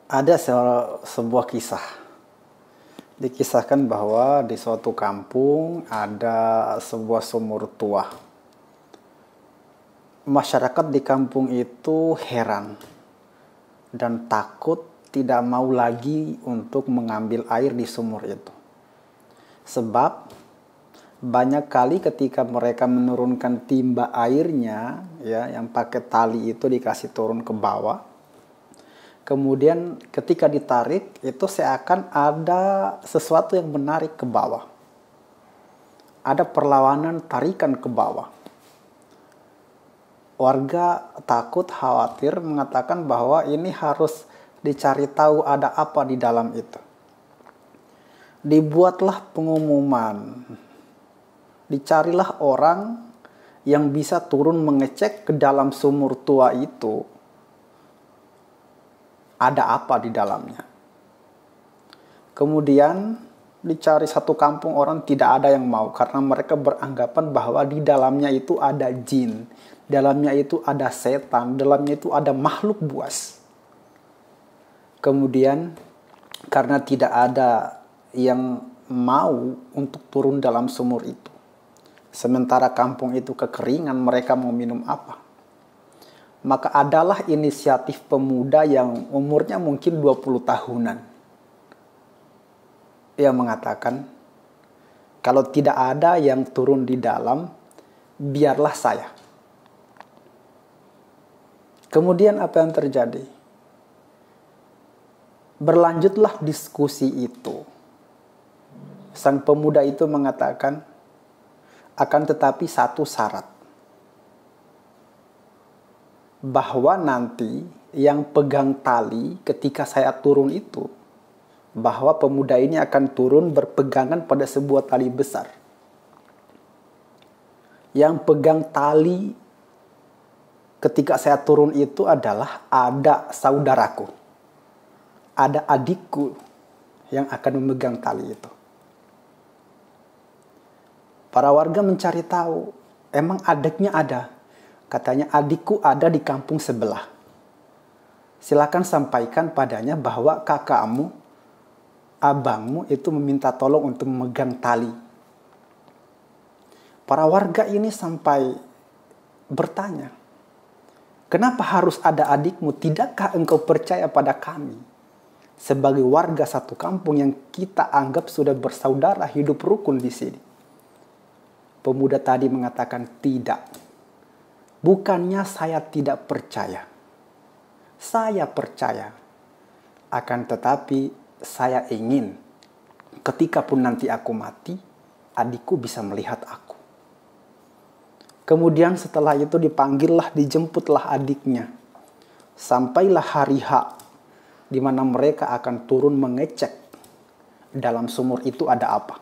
Ada sebuah kisah. Dikisahkan bahwa di suatu kampung ada sebuah sumur tua. Masyarakat di kampung itu heran dan takut, tidak mau lagi untuk mengambil air di sumur itu. Sebab banyak kali ketika mereka menurunkan timba airnya, ya, yang pakai tali itu dikasih turun ke bawah. Kemudian ketika ditarik, itu seakan ada sesuatu yang menarik ke bawah. Ada perlawanan tarikan ke bawah. Warga takut, khawatir, mengatakan bahwa ini harus dicari tahu ada apa di dalam itu. Dibuatlah pengumuman. Dicarilah orang yang bisa turun mengecek ke dalam sumur tua itu. Ada apa di dalamnya. Kemudian dicari satu kampung, orang tidak ada yang mau karena mereka beranggapan bahwa di dalamnya itu ada jin, dalamnya itu ada setan, dalamnya itu ada makhluk buas. Kemudian karena tidak ada yang mau untuk turun dalam sumur itu, sementara kampung itu kekeringan, mereka mau minum apa? Maka adalah inisiatif pemuda yang umurnya mungkin 20 tahunan. Ia mengatakan, kalau tidak ada yang turun di dalam, biarlah saya. Kemudian apa yang terjadi? Berlanjutlah diskusi itu. Sang pemuda itu mengatakan, akan tetapi satu syarat. Bahwa nanti yang pegang tali ketika saya turun itu, bahwa pemuda ini akan turun berpegangan pada sebuah tali besar. Yang pegang tali ketika saya turun itu adalah ada saudaraku, ada adikku yang akan memegang tali itu. Para warga mencari tahu, emang adiknya ada? Katanya, adikku ada di kampung sebelah. Silakan sampaikan padanya bahwa kakakmu, abangmu itu meminta tolong untuk memegang tali. Para warga ini sampai bertanya, kenapa harus ada adikmu? Tidakkah engkau percaya pada kami? Sebagai warga satu kampung yang kita anggap sudah bersaudara, hidup rukun di sini. Pemuda tadi mengatakan, tidak. Bukannya saya tidak percaya. Saya percaya. Akan tetapi saya ingin ketika pun nanti aku mati, adikku bisa melihat aku. Kemudian setelah itu dipanggillah, dijemputlah adiknya. Sampailah hari H, di mana mereka akan turun mengecek dalam sumur itu ada apa.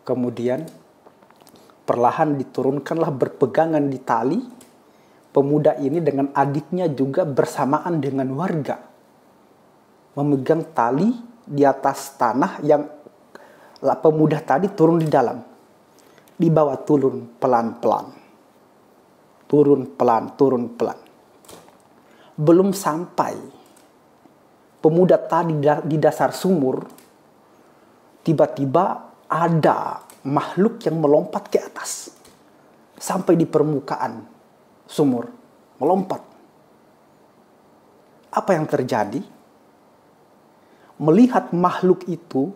Kemudian perlahan diturunkanlah berpegangan di tali. Pemuda ini dengan adiknya juga bersamaan dengan warga memegang tali di atas tanah yang pemuda tadi turun di dalam. Dibawa turun pelan-pelan. Turun pelan, turun pelan. Belum sampai pemuda tadi di dasar sumur, tiba-tiba ada makhluk yang melompat ke atas sampai di permukaan sumur, melompat. Apa yang terjadi? Melihat makhluk itu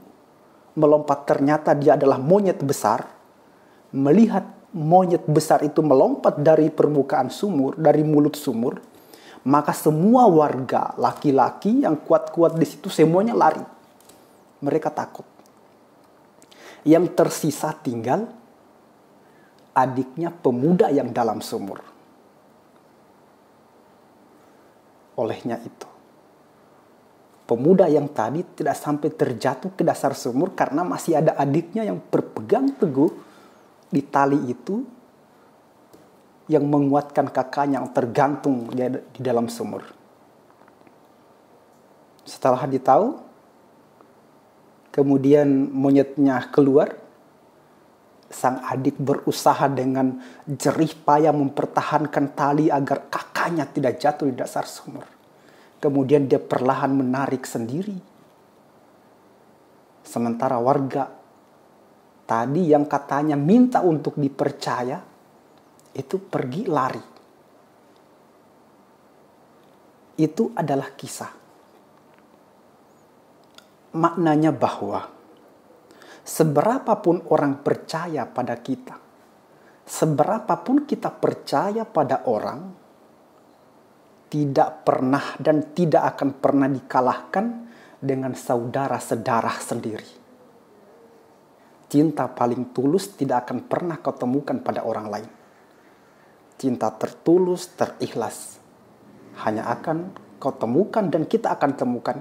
melompat, ternyata dia adalah monyet besar. Melihat monyet besar itu melompat dari permukaan sumur, dari mulut sumur, maka semua warga laki-laki yang kuat-kuat di situ semuanya lari. Mereka takut. Yang tersisa tinggal adiknya pemuda yang dalam sumur. Olehnya itu, pemuda yang tadi tidak sampai terjatuh ke dasar sumur karena masih ada adiknya yang berpegang teguh di tali itu yang menguatkan kakaknya yang tergantung di dalam sumur. Setelah ditahu, kemudian monyetnya keluar. Sang adik berusaha dengan jerih payah mempertahankan tali agar kakaknya tidak jatuh di dasar sumur. kemudian dia perlahan menarik sendiri. Sementara warga tadi yang katanya minta untuk dipercaya, itu pergi lari. Itu adalah kisah. Maknanya bahwa seberapapun orang percaya pada kita, seberapapun kita percaya pada orang, tidak pernah dan tidak akan pernah dikalahkan dengan saudara sedarah sendiri. Cinta paling tulus tidak akan pernah kau temukan pada orang lain. Cinta tertulus, terikhlas, hanya akan kau temukan dan kita akan temukan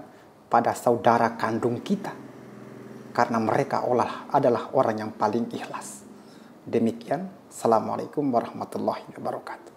pada saudara kandung kita. Karena mereka adalah orang yang paling ikhlas. Demikian, Assalamualaikum warahmatullahi wabarakatuh.